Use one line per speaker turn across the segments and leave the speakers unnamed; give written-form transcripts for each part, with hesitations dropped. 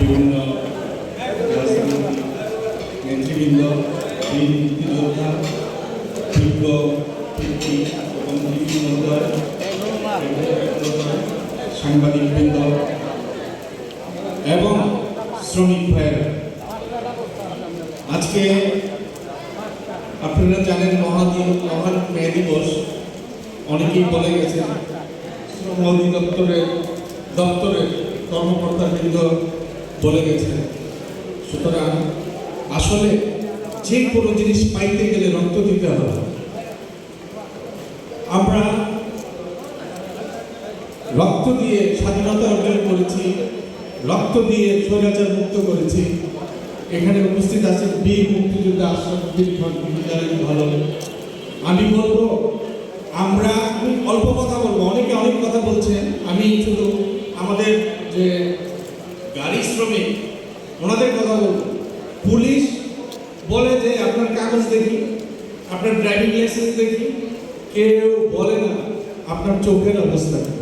বিভিন্ন নেতৃবৃন্দ, বীর মুক্তিযোদ্ধা, বিজ্ঞ ব্যক্তি এবং বিভিন্ন সাংবাদিকবৃন্দ এবং শ্রমিক ভাইয়েরা, আজকে আপনারা জানেন মহান মে দিবস। অনেকেই বলে গেছেন, শ্রম অধিদপ্তরের কর্মকর্তাবৃন্দ বলে গেছেন। সুতরাং আসলে যে কোনো জিনিস পাইতে গেলে রক্ত দিতে হবে। আমরা রক্ত দিয়ে স্বাধীনতা অর্জন করেছি, রক্ত দিয়ে স্বৈরাচার মুক্ত করেছি। এখানে উপস্থিত আছে বীর মুক্তিযোদ্ধা আশরাফুদ্দিন খান, ভালো। আমি বলবো, আমি অল্প কথা বলবো, অনেকে অনেক কথা বলছেন। আমি শুধু আমাদের যে গাড়ি শ্রমিক ওনাদের কথা বলবো। পুলিশ বলে যে আপনার কাগজ দেখি, আপনার ড্রাইভিং লাইসেন্স দেখি। কেউ বলে না আপনার চোখের অবস্থা কি,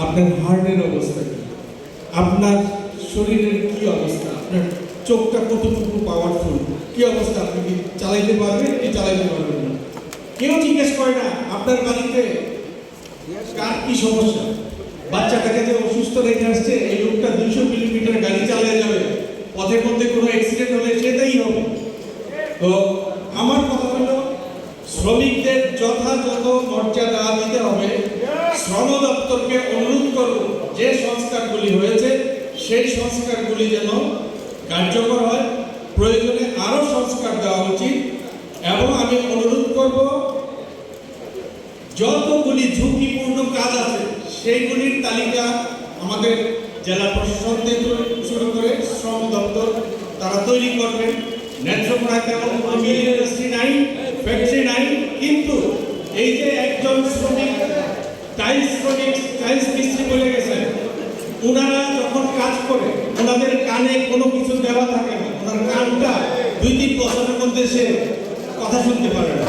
আপনার হার্টের অবস্থা কি, আপনার শরীরের কি অবস্থা, আপনার চোখটা কতটুকু পাওয়ারফুল, কি অবস্থা, আপনি কি চালাইতে পারবেন কি চালাইতে পারবেন না। কেউ জিজ্ঞেস করে না আপনার বাড়িতে কার কি সমস্যা। বাচ্চাটাকে যে অসুস্থ রেখে আসছে, এই লোকটা 200 কিলোমিটার গাড়ি চালিয়ে যাবে, পথের মধ্যে কোনো অ্যাক্সিডেন্ট হলে সেটাই হবে। তো আমার কথা হলো, শ্রমিকদের যথাযথ মর্যাদা দিতে হবে। শ্রম দপ্তরকে অনুরোধ করব, যে সংস্কারগুলি হয়েছে সেই সংস্কারগুলি যেন কার্যকর হয়। প্রয়োজনে আরো সংস্কার দেওয়া উচিত। এবং আমি অনুরোধ করব, যতগুলি ঝুঁকিপূর্ণ কাজ আছে সেইগুলির তালিকা আমাদের জেলা প্রশাসন থেকে শুরু করে শ্রম দপ্তর তারা তৈরি করবেন। ন্যায্যপ্রায় তেমন মিল ইন্ডাস্ট্রি নাই, ফ্যাক্টরি নাই, কিন্তু এই যে একজন শ্রমিক টাইলস মিস্ত্রি বলে গেছেন, ওনারা যখন কাজ করে ওনাদের কানে কোনো কিছু দেওয়া থাকে না, ওনার কানটা 2-3 বছরের মধ্যে সে কথা শুনতে পারে না।